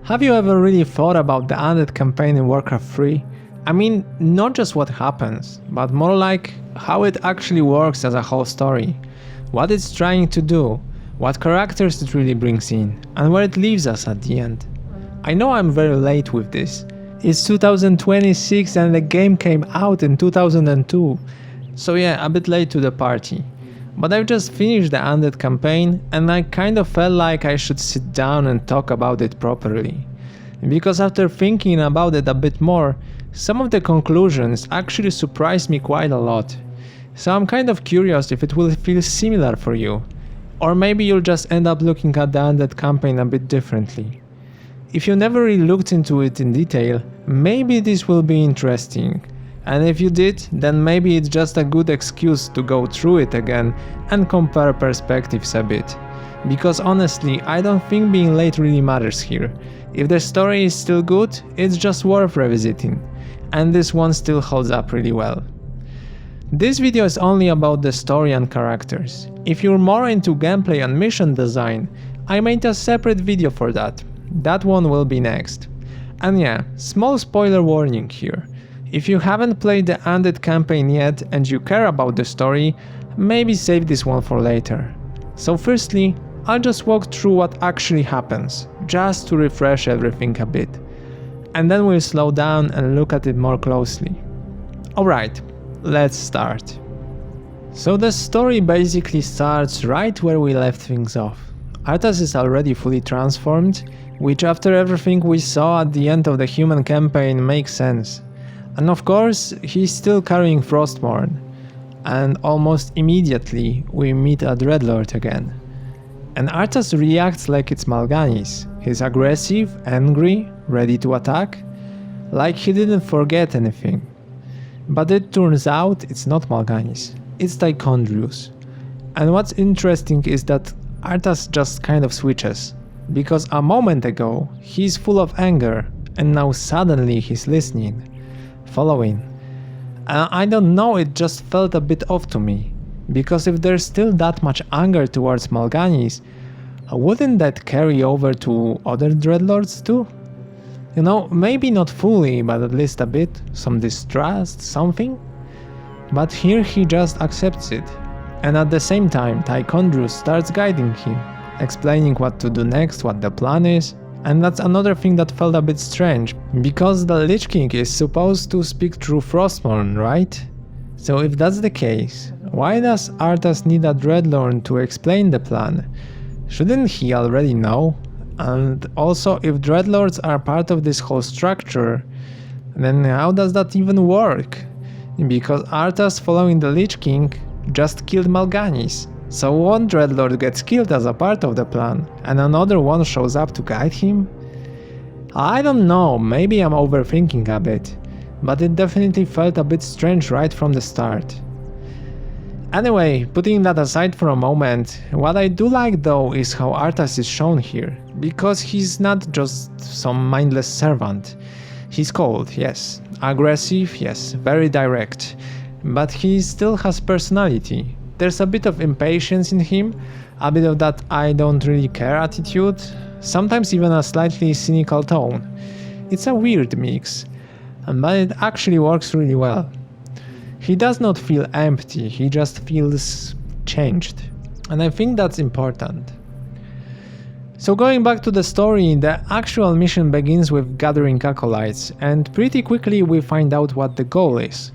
Have you ever really thought about the Undead campaign in Warcraft 3? I mean, not just what happens, but more like how it actually works as a whole story. What it's trying to do, what characters it really brings in, and where it leaves us at the end. I know I'm very late with this. It's 2026 and the game came out in 2002. So yeah, a bit late to the party. But I've just finished the Undead campaign and I kind of felt like I should sit down and talk about it properly. Because after thinking about it a bit more, some of the conclusions actually surprised me quite a lot. So I'm kind of curious if it will feel similar for you. Or maybe you'll just end up looking at the Undead campaign a bit differently. If you never really looked into it in detail, maybe this will be interesting. And if you did, then maybe it's just a good excuse to go through it again and compare perspectives a bit. Because honestly, I don't think being late really matters here. If the story is still good, it's just worth revisiting. And this one still holds up really well. This video is only about the story and characters. If you're more into gameplay and mission design, I made a separate video for that. That one will be next. And yeah, small spoiler warning here. If you haven't played the Undead campaign yet and you care about the story, maybe save this one for later. So firstly, I'll just walk through what actually happens, just to refresh everything a bit. And then we'll slow down and look at it more closely. Alright, let's start. So the story basically starts right where we left things off. Arthas is already fully transformed, which after everything we saw at the end of the human campaign makes sense. And of course, he's still carrying Frostmourne. And almost immediately, we meet a Dreadlord again. And Arthas reacts like it's Mal'Ganis. He's aggressive, angry, ready to attack, like he didn't forget anything. But it turns out it's not Mal'Ganis, it's Tichondrius. And what's interesting is that Arthas just kind of switches. Because a moment ago, he's full of anger, and now suddenly he's listening. Following. I don't know, it just felt a bit off to me, because if there's still that much anger towards Mal'Ganis, wouldn't that carry over to other Dreadlords too? You know, maybe not fully, but at least a bit, some distrust, something? But here he just accepts it, and at the same time Tichondrius starts guiding him, explaining what to do next, what the plan is. And that's another thing that felt a bit strange, because the Lich King is supposed to speak through Frostmourne, right? So if that's the case, why does Arthas need a Dreadlord to explain the plan? Shouldn't he already know? And also, if Dreadlords are part of this whole structure, then how does that even work? Because Arthas, following the Lich King, just killed Mal'Ganis. So one Dreadlord gets killed as a part of the plan, and another one shows up to guide him? I don't know, maybe I'm overthinking a bit, but it definitely felt a bit strange right from the start. Anyway, putting that aside for a moment, what I do like though is how Arthas is shown here, because he's not just some mindless servant. He's cold, yes, aggressive, yes, very direct, but he still has personality. There's a bit of impatience in him, a bit of that I don't really care attitude, sometimes even a slightly cynical tone. It's a weird mix, but it actually works really well. He does not feel empty, he just feels changed, and I think that's important. So going back to the story, the actual mission begins with gathering acolytes, and pretty quickly we find out what the goal is.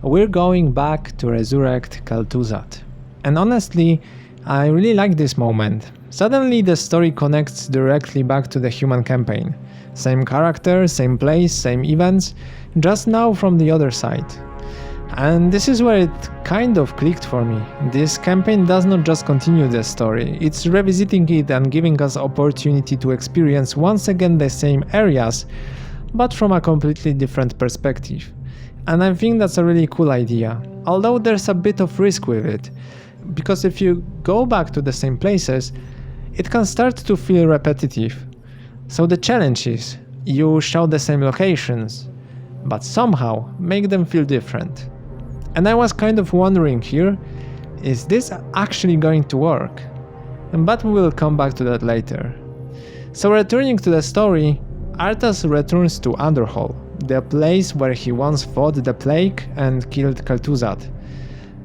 We're going back to resurrect Kel'Thuzad. And honestly, I really like this moment. Suddenly the story connects directly back to the human campaign. Same character, same place, same events, just now from the other side. And this is where it kind of clicked for me. This campaign does not just continue the story, it's revisiting it and giving us opportunity to experience once again the same areas, but from a completely different perspective. And I think that's a really cool idea, although there's a bit of risk with it, because if you go back to the same places, it can start to feel repetitive. So the challenge is, you show the same locations, but somehow make them feel different. And I was kind of wondering here, is this actually going to work? But we will come back to that later. So returning to the story, Arthas returns to Underhall, the place where he once fought the plague and killed Kel'Thuzad.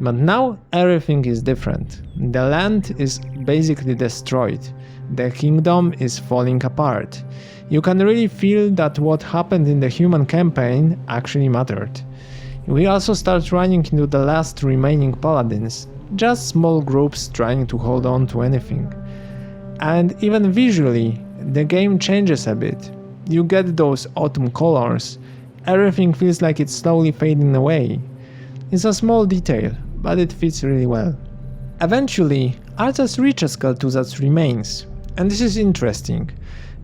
But now everything is different. The land is basically destroyed. The kingdom is falling apart. You can really feel that what happened in the human campaign actually mattered. We also start running into the last remaining paladins, just small groups trying to hold on to anything. And even visually, the game changes a bit. You get those autumn colors, everything feels like it's slowly fading away. It's a small detail, but it fits really well. Eventually, Arthas reaches Kel'Thuzad's remains, and this is interesting,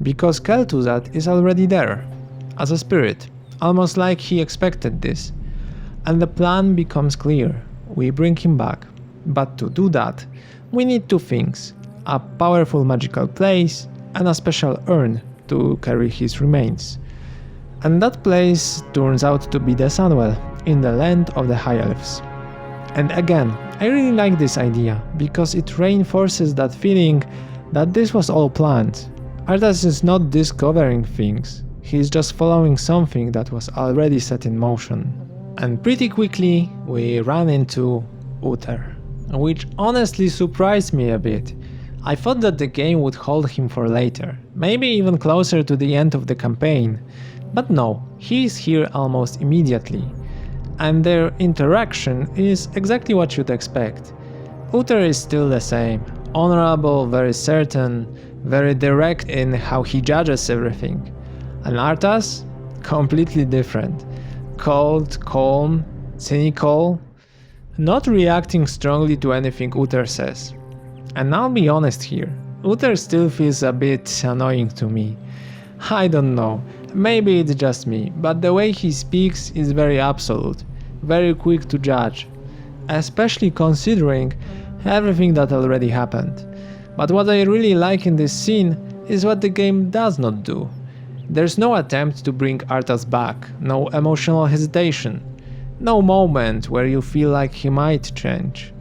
because Kel'Thuzad is already there, as a spirit, almost like he expected this. And the plan becomes clear, we bring him back. But to do that, we need two things, a powerful magical place and a special urn to carry his remains. And that place turns out to be the Sunwell, in the land of the High Elves. And again, I really like this idea, because it reinforces that feeling that this was all planned. Arthas is not discovering things, he's just following something that was already set in motion. And pretty quickly we ran into Uther, which honestly surprised me a bit. I thought that the game would hold him for later, maybe even closer to the end of the campaign, but no, he is here almost immediately. And their interaction is exactly what you'd expect. Uther is still the same, honorable, very certain, very direct in how he judges everything. And Arthas? Completely different. Cold, calm, cynical, not reacting strongly to anything Uther says. And I'll be honest here, Uther still feels a bit annoying to me. I don't know, maybe it's just me, but the way he speaks is very absolute, very quick to judge, especially considering everything that already happened. But what I really like in this scene is what the game does not do. There's no attempt to bring Arthas back, no emotional hesitation, no moment where you feel like he might change.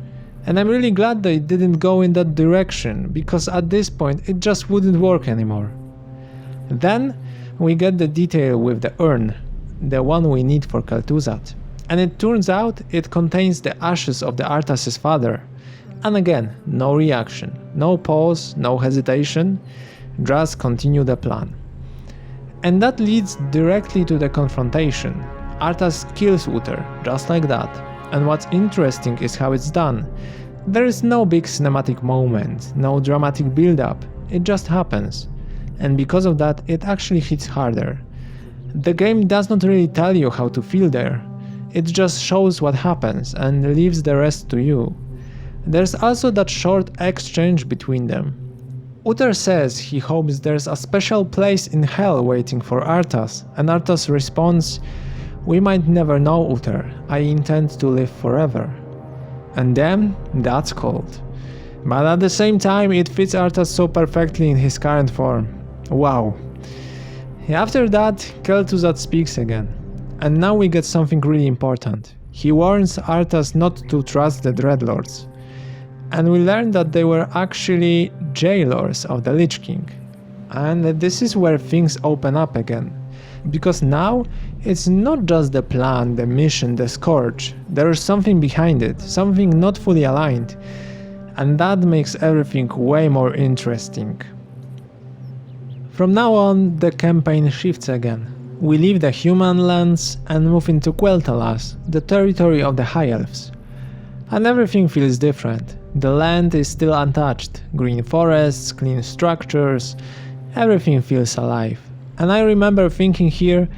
And I'm really glad they didn't go in that direction, because at this point it just wouldn't work anymore. Then we get the detail with the urn, the one we need for Kel'Thuzad. And it turns out it contains the ashes of the Arthas' father. And again, no reaction, no pause, no hesitation, just continue the plan. And that leads directly to the confrontation. Arthas kills Uther, just like that. And what's interesting is how it's done. There is no big cinematic moment, no dramatic build-up, it just happens. And because of that, it actually hits harder. The game does not really tell you how to feel there, it just shows what happens and leaves the rest to you. There's also that short exchange between them. Uther says he hopes there's a special place in hell waiting for Arthas, and Arthas responds, "We might never know, Uther, I intend to live forever." And then, that's cold. But at the same time, it fits Arthas so perfectly in his current form. Wow. After that, Kel'Thuzad speaks again. And now we get something really important. He warns Arthas not to trust the Dreadlords. And we learn that they were actually jailors of the Lich King. And this is where things open up again. Because now, it's not just the plan, the mission, the scourge. There's something behind it, something not fully aligned. And that makes everything way more interesting. From now on, the campaign shifts again. We leave the human lands and move into Quel'Thalas, the territory of the High Elves. And everything feels different. The land is still untouched, green forests, clean structures, everything feels alive. And I remember thinking here,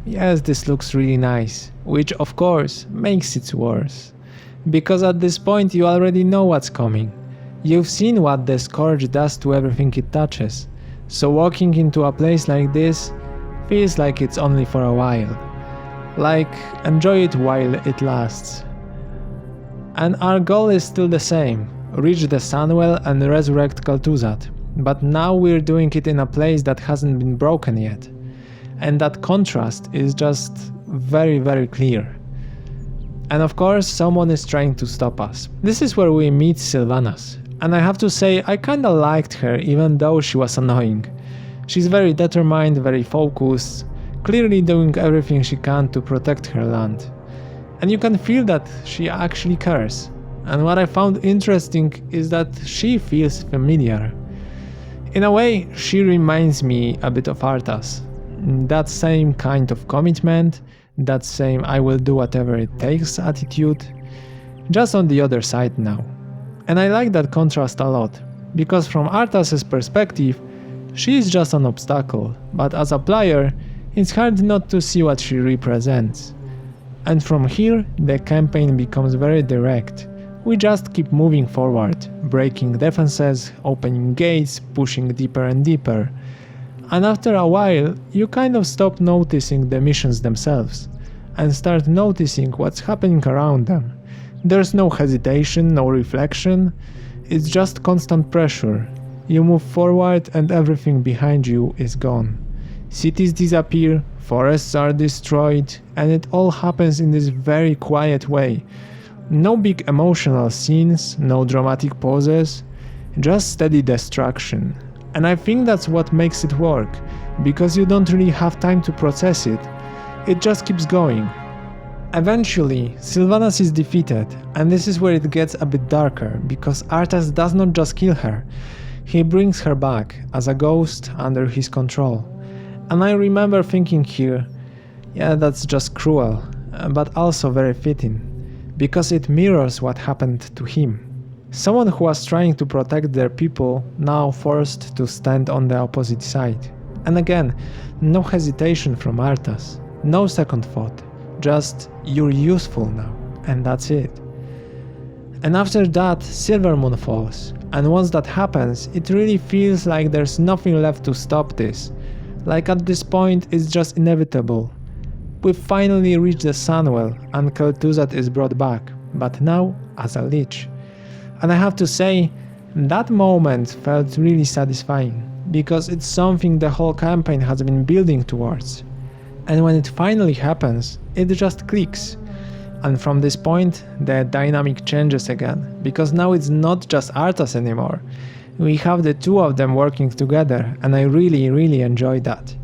yes, this looks really nice, which of course makes it worse. Because at this point you already know what's coming. You've seen what the Scourge does to everything it touches, so walking into a place like this feels like it's only for a while. Like, enjoy it while it lasts. And our goal is still the same, reach the Sunwell and resurrect Kel'Thuzad. But now we're doing it in a place that hasn't been broken yet. And that contrast is just very, very clear. And of course, someone is trying to stop us. This is where we meet Sylvanas. And I have to say, I kinda liked her even though she was annoying. She's very determined, very focused, clearly doing everything she can to protect her land. And you can feel that she actually cares. And what I found interesting is that she feels familiar. In a way, she reminds me a bit of Arthas. That same kind of commitment, that same I will do whatever it takes attitude, just on the other side now. And I like that contrast a lot, because from Arthas' perspective, she is just an obstacle, but as a player, it's hard not to see what she represents. And from here, the campaign becomes very direct. We just keep moving forward, breaking defenses, opening gates, pushing deeper and deeper. And after a while, you kind of stop noticing the missions themselves, and start noticing what's happening around them. There's no hesitation, no reflection, it's just constant pressure. You move forward and everything behind you is gone. Cities disappear, forests are destroyed, and it all happens in this very quiet way. No big emotional scenes, no dramatic pauses, just steady destruction. And I think that's what makes it work, because you don't really have time to process it. It just keeps going. Eventually, Sylvanas is defeated, and this is where it gets a bit darker, because Arthas does not just kill her, he brings her back as a ghost under his control. And I remember thinking here, yeah, that's just cruel, but also very fitting, because it mirrors what happened to him. Someone who was trying to protect their people, now forced to stand on the opposite side. And again, no hesitation from Arthas, no second thought, just you're useful now, and that's it. And after that, Silvermoon falls, and once that happens, it really feels like there's nothing left to stop this. Like at this point, it's just inevitable. We've finally reached the Sunwell, and Kel'Thuzad is brought back, but now as a lich. And I have to say, that moment felt really satisfying, because it's something the whole campaign has been building towards. And when it finally happens, it just clicks. And from this point, the dynamic changes again, because now it's not just Arthas anymore. We have the two of them working together, and I really enjoy that.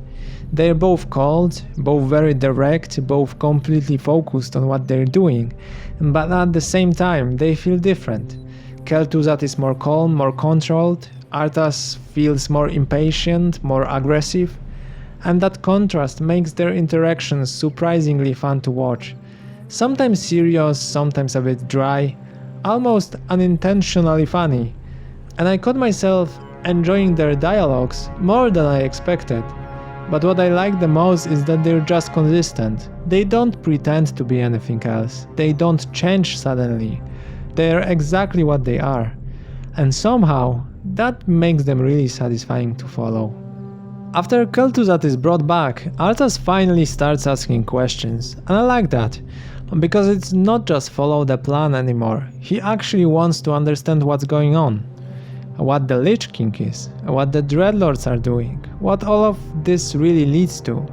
They're both cold, both very direct, both completely focused on what they're doing, but at the same time they feel different. Kel'Thuzad is more calm, more controlled, Arthas feels more impatient, more aggressive, and that contrast makes their interactions surprisingly fun to watch. Sometimes serious, sometimes a bit dry, almost unintentionally funny. And I caught myself enjoying their dialogues more than I expected. But what I like the most is that they're just consistent. They don't pretend to be anything else. They don't change suddenly. They're exactly what they are. And somehow, that makes them really satisfying to follow. After Kel'Thuzad is brought back, Arthas finally starts asking questions, and I like that, because it's not just follow the plan anymore. He actually wants to understand what's going on. What the Lich King is, what the Dreadlords are doing, what all of this really leads to.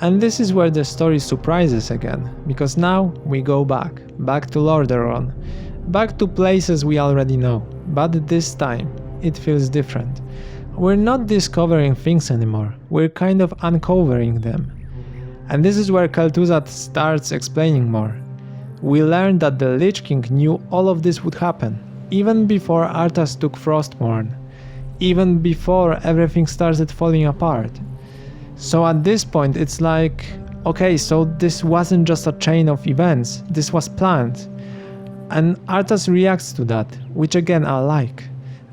And this is where the story surprises again, because now we go back to Lordaeron, back to places we already know, but this time it feels different. We're not discovering things anymore, we're kind of uncovering them. And this is where Kel'Thuzad starts explaining more. We learned that the Lich King knew all of this would happen, even before Arthas took Frostmourne, even before everything started falling apart. So at this point it's like, okay, so this wasn't just a chain of events, this was planned. And Arthas reacts to that, which again I like,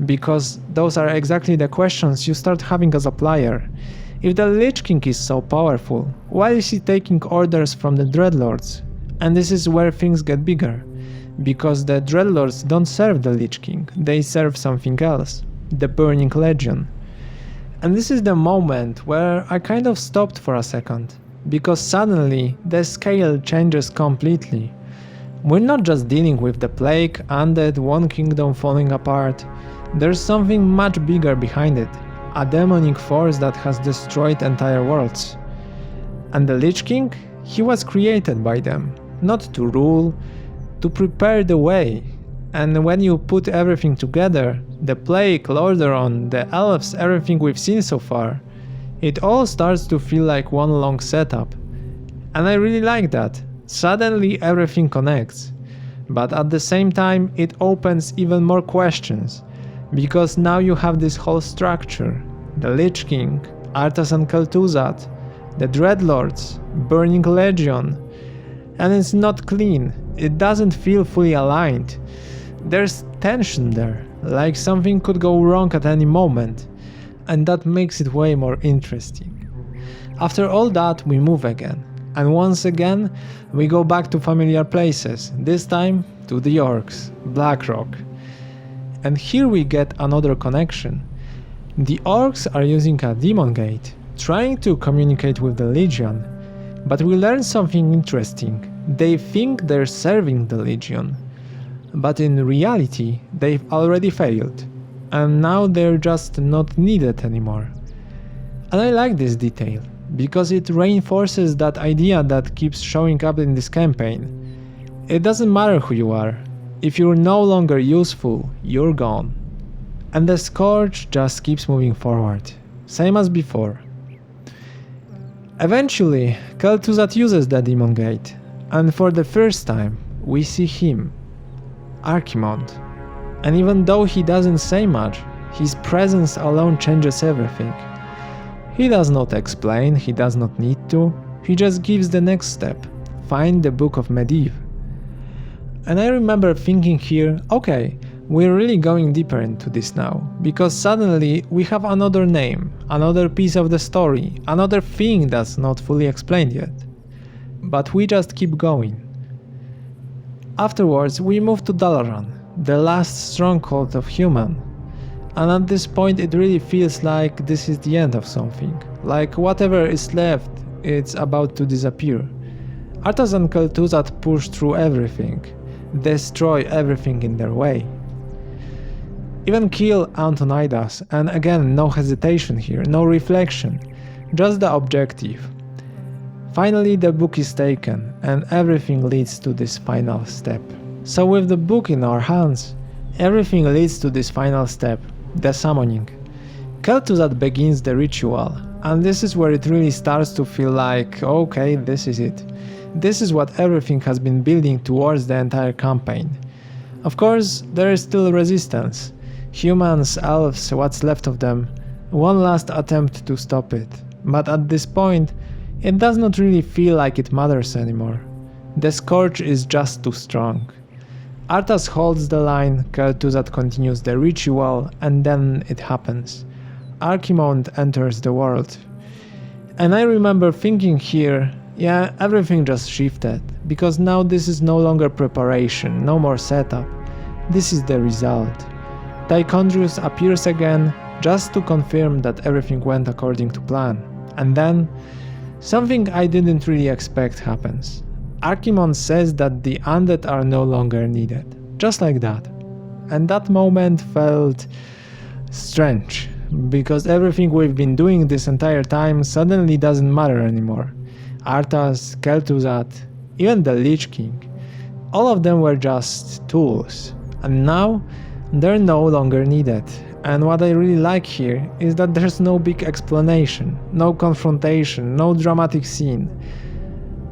because those are exactly the questions you start having as a player. If the Lich King is so powerful, why is he taking orders from the Dreadlords? And this is where things get bigger, because the Dreadlords don't serve the Lich King, they serve something else, the Burning Legion. And this is the moment where I kind of stopped for a second, because suddenly the scale changes completely. We're not just dealing with the plague, undead, one kingdom falling apart, there's something much bigger behind it, a demonic force that has destroyed entire worlds. And the Lich King? He was created by them, not to rule, to prepare the way. And when you put everything together, the plague, Lordaeron, the elves, everything we've seen so far, it all starts to feel like one long setup. And I really like that. Suddenly everything connects. But at the same time it opens even more questions, because now you have this whole structure. The Lich King, Arthas and Kel'Thuzad, the Dreadlords, Burning Legion, and it's not clean, it doesn't feel fully aligned. There's tension there, like something could go wrong at any moment, and that makes it way more interesting. After all that, we move again, and once again we go back to familiar places, this time to the Orcs, Blackrock. And here we get another connection. The Orcs are using a demon gate, trying to communicate with the Legion, but we learn something interesting. They think they're serving the Legion, but in reality they've already failed, and now they're just not needed anymore. And I like this detail, because it reinforces that idea that keeps showing up in this campaign. It doesn't matter who you are, if you're no longer useful, you're gone. And the Scourge just keeps moving forward, same as before. Eventually, Kel'Thuzad uses the Demon Gate, and for the first time, we see him, Archimonde. And even though he doesn't say much, his presence alone changes everything. He does not explain, he does not need to, he just gives the next step, find the Book of Medivh. And I remember thinking here, okay, we're really going deeper into this now, because suddenly we have another name, another piece of the story, another thing that's not fully explained yet. But we just keep going. Afterwards we move to Dalaran, the last stronghold of human. And at this point it really feels like this is the end of something, like whatever is left, it's about to disappear. Arthas and Kel'Thuzad push through everything, destroy everything in their way. Even kill Antonidas, and again no hesitation here, no reflection, just the objective. Finally the book is taken, and everything leads to this final step. So with the book in our hands, everything leads to this final step, the summoning. Kel'Thuzad begins the ritual, and this is where it really starts to feel like, okay, this is it. This is what everything has been building towards the entire campaign. Of course, there is still resistance. Humans, elves, what's left of them. One last attempt to stop it. But at this point, it does not really feel like it matters anymore. The Scourge is just too strong. Arthas holds the line, Kel'Thuzad continues the ritual, and then it happens. Archimonde enters the world. And I remember thinking here, yeah, everything just shifted, because now this is no longer preparation, no more setup. This is the result. Tichondrius appears again, just to confirm that everything went according to plan. And then, something I didn't really expect happens. Archimonde says that the Undead are no longer needed, just like that. And that moment felt strange, because everything we've been doing this entire time suddenly doesn't matter anymore. Arthas, Kel'Thuzad, even the Lich King, all of them were just tools, and now they're no longer needed. And what I really like here is that there's no big explanation, no confrontation, no dramatic scene.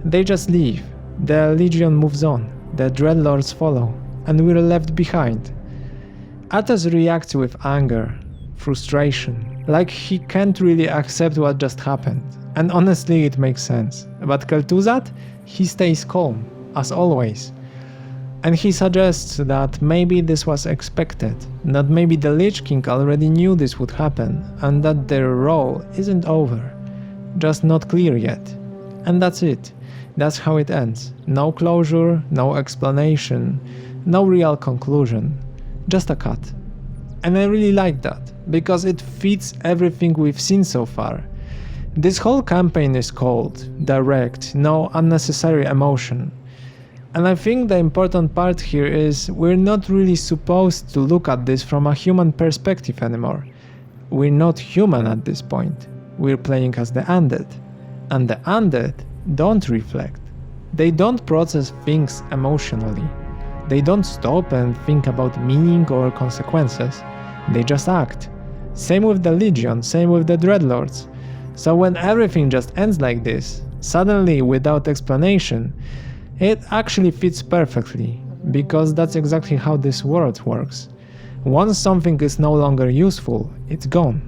They just leave, the Legion moves on, the Dreadlords follow, and we're left behind. Arthas reacts with anger, frustration, like he can't really accept what just happened. And honestly it makes sense. But Kel'Thuzad, he stays calm, as always. And he suggests that maybe this was expected, that maybe the Lich King already knew this would happen, and that their role isn't over, just not clear yet. And that's it. That's how it ends. No closure, no explanation, no real conclusion, just a cut. And I really like that, because it fits everything we've seen so far. This whole campaign is cold, direct, no unnecessary emotion. And I think the important part here is we're not really supposed to look at this from a human perspective anymore. We're not human at this point. We're playing as the Undead. And the Undead don't reflect. They don't process things emotionally. They don't stop and think about meaning or consequences. They just act. Same with the Legion, same with the Dreadlords. So when everything just ends like this, suddenly without explanation, it actually fits perfectly, because that's exactly how this world works. Once something is no longer useful, it's gone.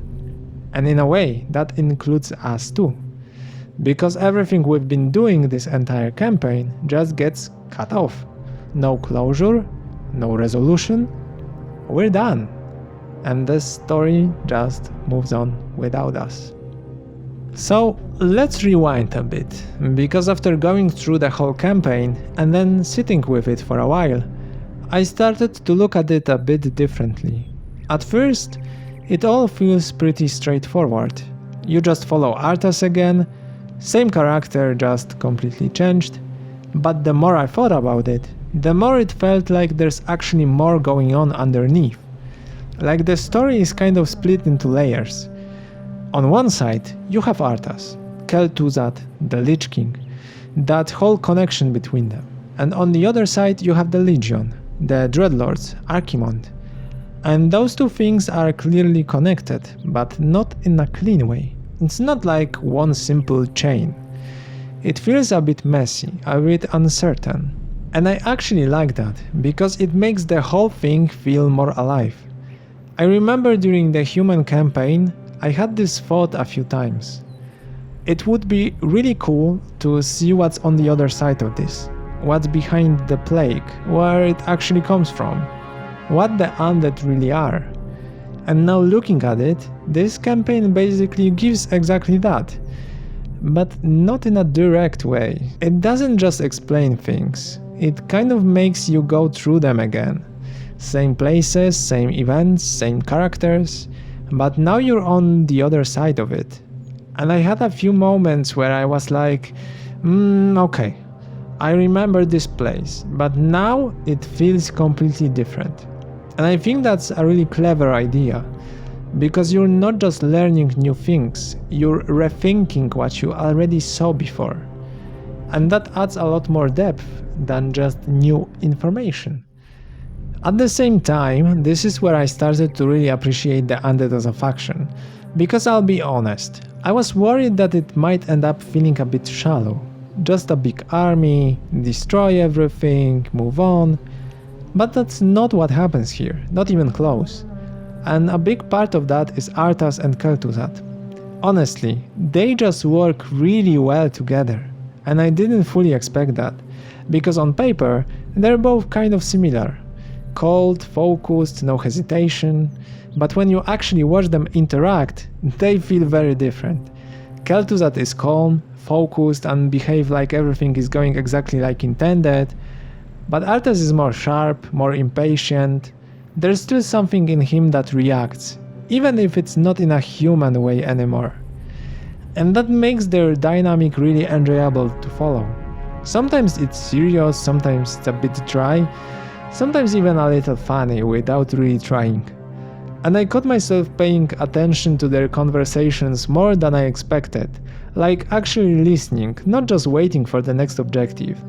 And in a way, that includes us too. Because everything we've been doing this entire campaign just gets cut off. No closure, no resolution, we're done. And the story just moves on without us. So let's rewind a bit, because after going through the whole campaign and then sitting with it for a while, I started to look at it a bit differently. At first, it all feels pretty straightforward. You just follow Arthas again, same character, just completely changed. But the more I thought about it, the more it felt like there's actually more going on underneath. Like the story is kind of split into layers. On one side, you have Arthas, Kel'Thuzad, the Lich King, that whole connection between them. And on the other side, you have the Legion, the Dreadlords, Archimonde. And those two things are clearly connected, but not in a clean way. It's not like one simple chain. It feels a bit messy, a bit uncertain. And I actually like that, because it makes the whole thing feel more alive. I remember during the human campaign, I had this thought a few times. It would be really cool to see what's on the other side of this, what's behind the plague, where it actually comes from, what the undead really are. And now looking at it, this campaign basically gives exactly that, but not in a direct way. It doesn't just explain things, it kind of makes you go through them again. Same places, same events, same characters, but now you're on the other side of it. And I had a few moments where I was like, okay, I remember this place, but now it feels completely different. And I think that's a really clever idea, because you're not just learning new things, you're rethinking what you already saw before. And that adds a lot more depth than just new information. At the same time, this is where I started to really appreciate the Undead as a faction, because I'll be honest, I was worried that it might end up feeling a bit shallow. Just a big army, destroy everything, move on. But that's not what happens here, not even close. And a big part of that is Arthas and Kel'Thuzad. Honestly, they just work really well together, and I didn't fully expect that, because on paper, they're both kind of similar. Cold, focused, no hesitation, but when you actually watch them interact, they feel very different. Kel'Thuzad is calm, focused, and behave like everything is going exactly like intended, but Arthas is more sharp, more impatient. There's still something in him that reacts, even if it's not in a human way anymore. And that makes their dynamic really enjoyable to follow. Sometimes it's serious, sometimes it's a bit dry, sometimes even a little funny without really trying. And I caught myself paying attention to their conversations more than I expected, like actually listening, not just waiting for the next objective.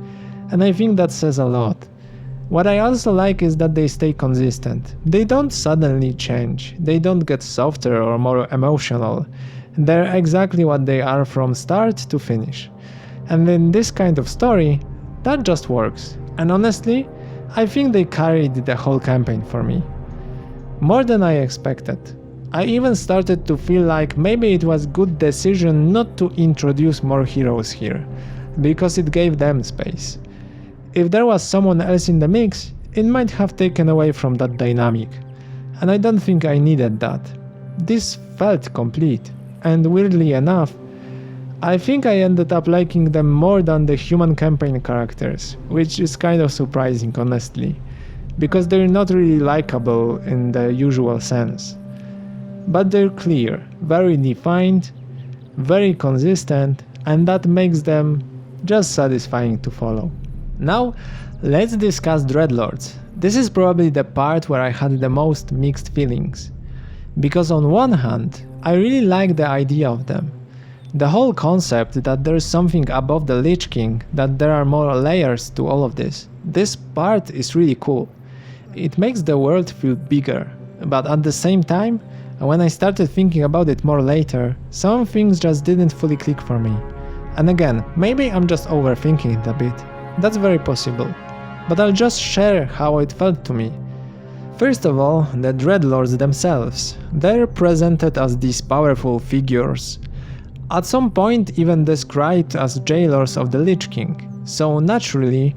And I think that says a lot. What I also like is that they stay consistent. They don't suddenly change, they don't get softer or more emotional. They're exactly what they are from start to finish. And in this kind of story, that just works. And honestly, I think they carried the whole campaign for me. More than I expected. I even started to feel like maybe it was a good decision not to introduce more heroes here, because it gave them space. If there was someone else in the mix, it might have taken away from that dynamic, and I don't think I needed that. This felt complete, and weirdly enough, I think I ended up liking them more than the human campaign characters, which is kind of surprising honestly, because they're not really likable in the usual sense. But they're clear, very defined, very consistent, and that makes them just satisfying to follow. Now, let's discuss Dreadlords. This is probably the part where I had the most mixed feelings. Because on one hand, I really like the idea of them. The whole concept that there is something above the Lich King, that there are more layers to all of this part is really cool. It makes the world feel bigger, but at the same time, when I started thinking about it more later, some things just didn't fully click for me. And again, maybe I'm just overthinking it a bit. That's very possible. But I'll just share how it felt to me. First of all, the Dreadlords themselves. They're presented as these powerful figures. At some point even described as jailers of the Lich King. So naturally,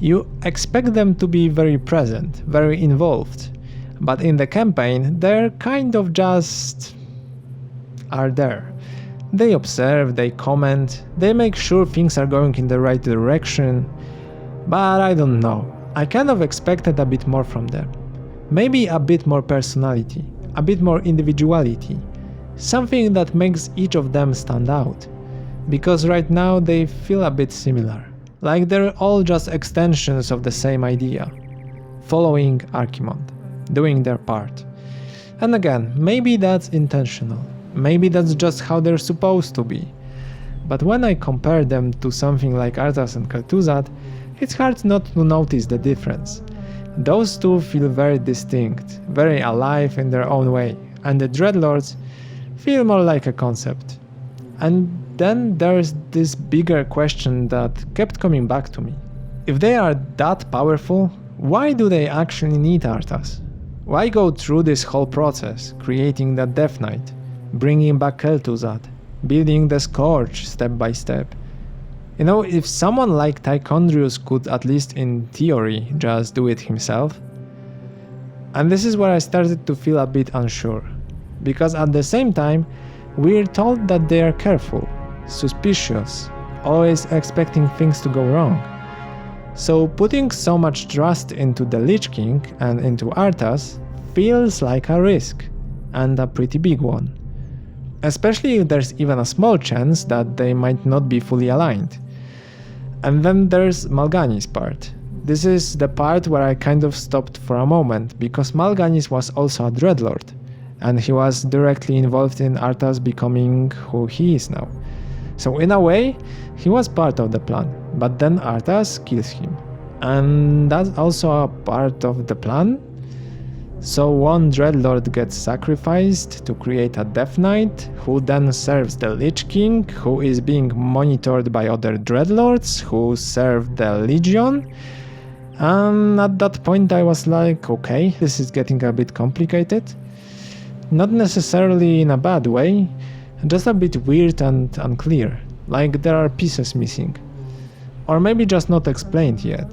you expect them to be very present, very involved. But in the campaign, they're kind of just are there. They observe, they comment, they make sure things are going in the right direction. But I don't know, I kind of expected a bit more from them. Maybe a bit more personality, a bit more individuality. Something that makes each of them stand out. Because right now they feel a bit similar. Like they're all just extensions of the same idea. Following Archimonde, doing their part. And again, maybe that's intentional. Maybe that's just how they're supposed to be. But when I compare them to something like Arthas and Kel'Thuzad, it's hard not to notice the difference. Those two feel very distinct, very alive in their own way, and the Dreadlords feel more like a concept. And then there's this bigger question that kept coming back to me. If they are that powerful, why do they actually need Arthas? Why go through this whole process, creating the Death Knight, bringing back Kel'Thuzad, building the Scourge step by step? You know, if someone like Tychondrius could, at least in theory, just do it himself. And this is where I started to feel a bit unsure. Because at the same time, we're told that they are careful, suspicious, always expecting things to go wrong. So putting so much trust into the Lich King and into Arthas feels like a risk, and a pretty big one. Especially if there's even a small chance that they might not be fully aligned. And then there's Mal'Ganis' part. This is the part where I kind of stopped for a moment, because Mal'Ganis was also a Dreadlord, and he was directly involved in Arthas becoming who he is now. So in a way, he was part of the plan, but then Arthas kills him. And that's also a part of the plan? So one Dreadlord gets sacrificed to create a Death Knight, who then serves the Lich King, who is being monitored by other Dreadlords, who serve the Legion. And at that point I was like, okay, this is getting a bit complicated. Not necessarily in a bad way, just a bit weird and unclear, like there are pieces missing. Or maybe just not explained yet.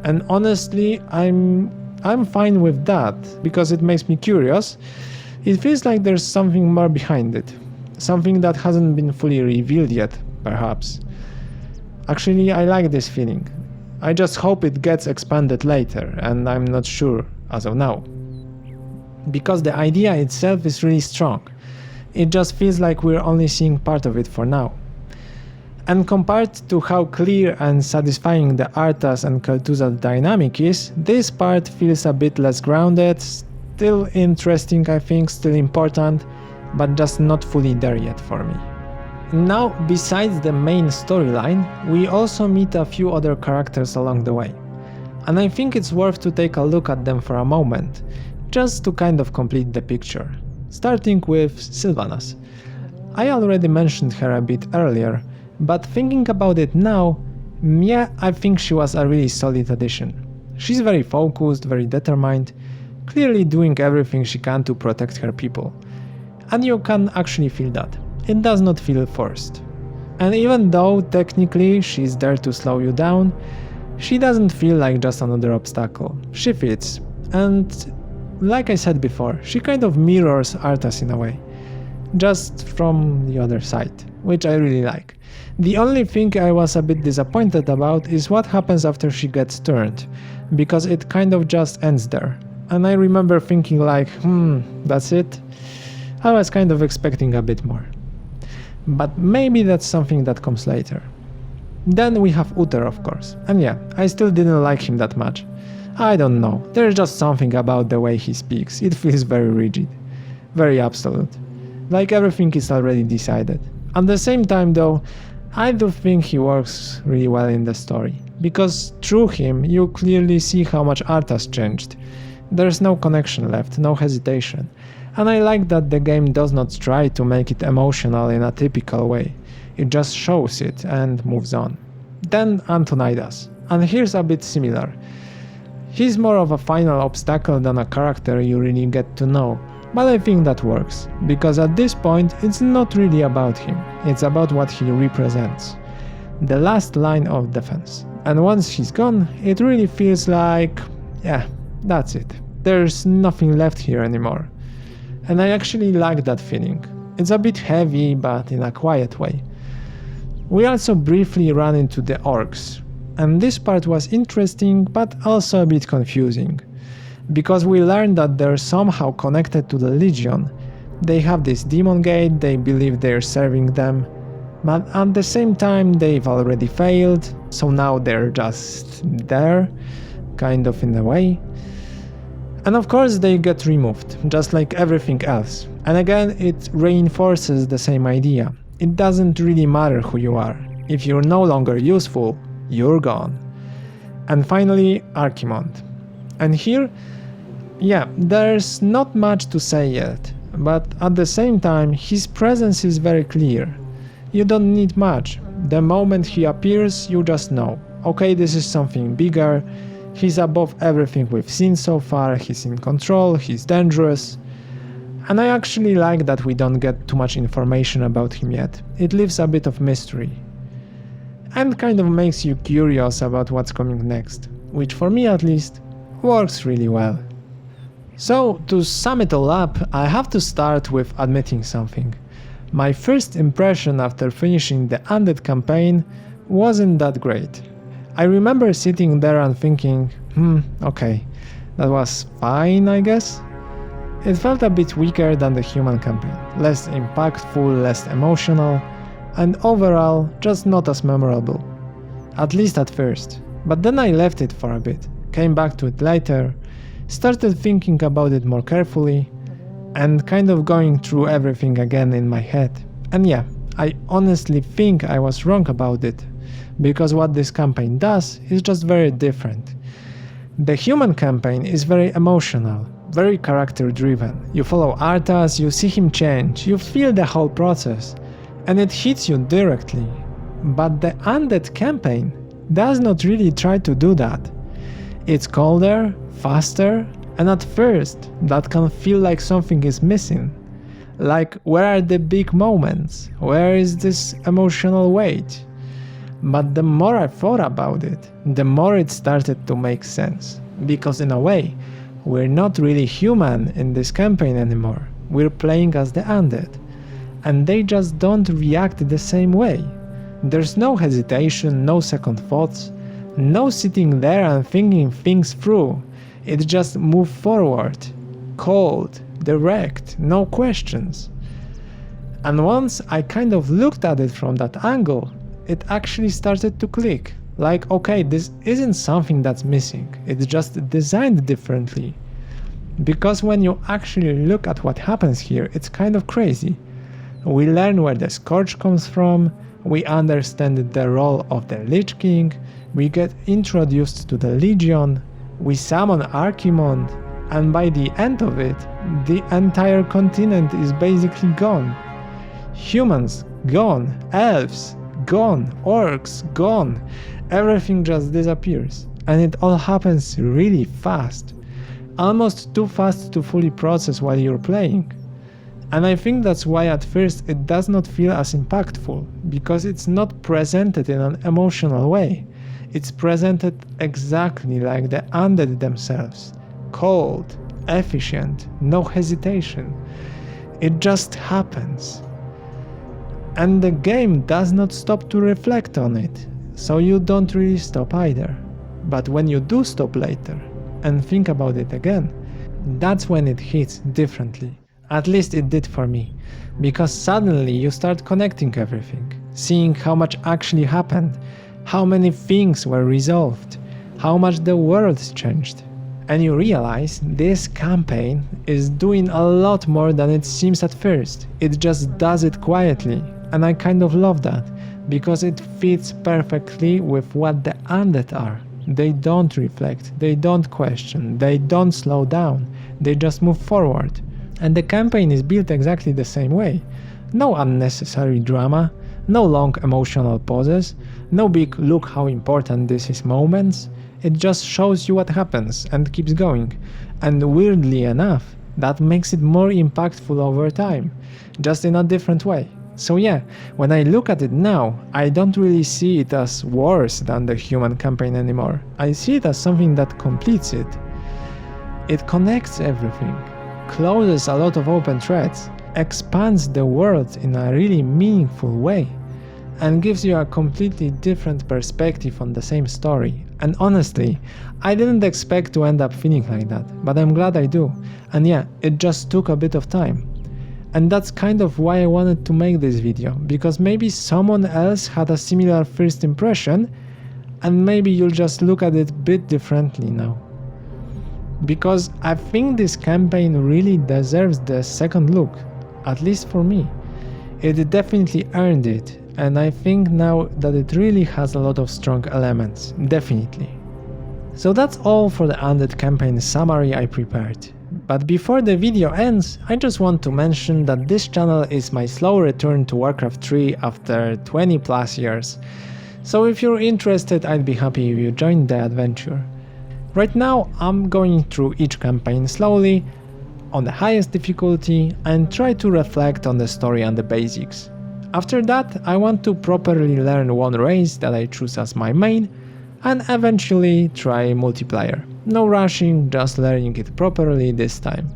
And honestly, I'm fine with that, because it makes me curious. It feels like there's something more behind it. Something that hasn't been fully revealed yet, perhaps. Actually, I like this feeling. I just hope it gets expanded later, and I'm not sure as of now. Because the idea itself is really strong. It just feels like we're only seeing part of it for now. And compared to how clear and satisfying the Arthas and Kel'Thuzad dynamic is, this part feels a bit less grounded, still interesting I think, still important, but just not fully there yet for me. Now, besides the main storyline, we also meet a few other characters along the way. And I think it's worth to take a look at them for a moment, just to kind of complete the picture. Starting with Sylvanas. I already mentioned her a bit earlier, but thinking about it now, yeah, I think she was a really solid addition. She's very focused, very determined, clearly doing everything she can to protect her people. And you can actually feel that. It does not feel forced. And even though technically she's there to slow you down, she doesn't feel like just another obstacle. She fits. And like I said before, she kind of mirrors Arthas in a way. Just from the other side, which I really like. The only thing I was a bit disappointed about is what happens after she gets turned, because it kind of just ends there. And I remember thinking like, that's it? I was kind of expecting a bit more. But maybe that's something that comes later. Then we have Uther, of course, and yeah, I still didn't like him that much. I don't know, there's just something about the way he speaks, it feels very rigid, very absolute, like everything is already decided. At the same time though, I do think he works really well in the story, because through him you clearly see how much art has changed. There's no connection left, no hesitation, and I like that the game does not try to make it emotional in a typical way, it just shows it and moves on. Then Antonidas, and here's a bit similar. He's more of a final obstacle than a character you really get to know, but I think that works, because at this point it's not really about him, it's about what he represents. The last line of defense. And once he's gone, it really feels like, yeah, that's it. There's nothing left here anymore. And I actually like that feeling. It's a bit heavy, but in a quiet way. We also briefly ran into the orcs, and this part was interesting but also a bit confusing, because we learned that they're somehow connected to the Legion. They have this demon gate, they believe they're serving them, but at the same time they've already failed, so now they're just there, kind of in a way. And of course they get removed, just like everything else. And again, it reinforces the same idea. It doesn't really matter who you are. If you're no longer useful, you're gone. And finally, Archimond. And here, yeah, there's not much to say yet, but at the same time, his presence is very clear. You don't need much. The moment he appears, you just know, okay, this is something bigger, he's above everything we've seen so far, he's in control, he's dangerous. And I actually like that we don't get too much information about him yet. It leaves a bit of mystery. And kind of makes you curious about what's coming next, which for me at least, works really well. So, to sum it all up, I have to start with admitting something. My first impression after finishing the Undead campaign wasn't that great. I remember sitting there and thinking, okay, that was fine, I guess. It felt a bit weaker than the human campaign, less impactful, less emotional, and overall just not as memorable. At least at first. But then I left it for a bit, came back to it later, started thinking about it more carefully, and kind of going through everything again in my head. And yeah, I honestly think I was wrong about it, because what this campaign does is just very different. The human campaign is very emotional, very character driven. You follow Arthas, you see him change, you feel the whole process, and it hits you directly. But the Undead campaign does not really try to do that. It's colder, faster, and at first that can feel like something is missing. Like, where are the big moments? Where is this emotional weight? But the more I thought about it, the more it started to make sense. Because in a way, we're not really human in this campaign anymore. We're playing as the Undead. And they just don't react the same way. There's no hesitation, no second thoughts, no sitting there and thinking things through. It just move forward. Cold, direct, no questions. And once I kind of looked at it from that angle, it actually started to click. Like, okay, this isn't something that's missing, it's just designed differently. Because when you actually look at what happens here, it's kind of crazy. We learn where the Scourge comes from, we understand the role of the Lich King, we get introduced to the Legion, we summon Archimond, and by the end of it, the entire continent is basically gone. Humans, gone. Elves, gone. Orcs, gone. Everything just disappears. And it all happens really fast. Almost too fast to fully process while you're playing. And I think that's why at first it does not feel as impactful, because it's not presented in an emotional way. It's presented exactly like the Undead themselves. Cold, efficient, no hesitation. It just happens. And the game does not stop to reflect on it, so you don't really stop either. But when you do stop later and think about it again, that's when it hits differently. At least it did for me, because suddenly you start connecting everything, seeing how much actually happened, how many things were resolved, how much the world changed. And you realize this campaign is doing a lot more than it seems at first. It just does it quietly, And I kind of love that, because it fits perfectly with what the Undead are. They don't reflect, they don't question, they don't slow down, they just move forward. And the campaign is built exactly the same way. No unnecessary drama, no long emotional pauses, no big look how important this is moments. It just shows you what happens and keeps going. And weirdly enough, that makes it more impactful over time, just in a different way. So yeah, when I look at it now, I don't really see it as worse than the human campaign anymore. I see it as something that completes it. It connects everything, closes a lot of open threads, expands the world in a really meaningful way, and gives you a completely different perspective on the same story. And honestly, I didn't expect to end up feeling like that, but I'm glad I do. And yeah, it just took a bit of time. And that's kind of why I wanted to make this video, because maybe someone else had a similar first impression, and maybe you'll just look at it a bit differently now. Because I think this campaign really deserves the second look, at least for me. It definitely earned it, and I think now that it really has a lot of strong elements, definitely. So that's all for the Undead campaign summary I prepared. But before the video ends, I just want to mention that this channel is my slow return to Warcraft 3 after 20 plus years. So if you're interested, I'd be happy if you joined the adventure. Right now I'm going through each campaign slowly, on the highest difficulty, and try to reflect on the story and the basics. After that, I want to properly learn one race that I choose as my main, and eventually try multiplayer. No rushing, just learning it properly this time.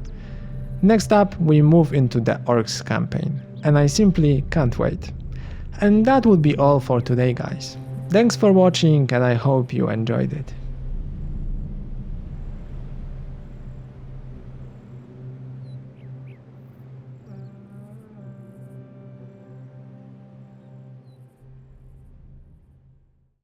Next up, we move into the Orcs campaign, and I simply can't wait. And that would be all for today, guys. Thanks for watching, and I hope you enjoyed it.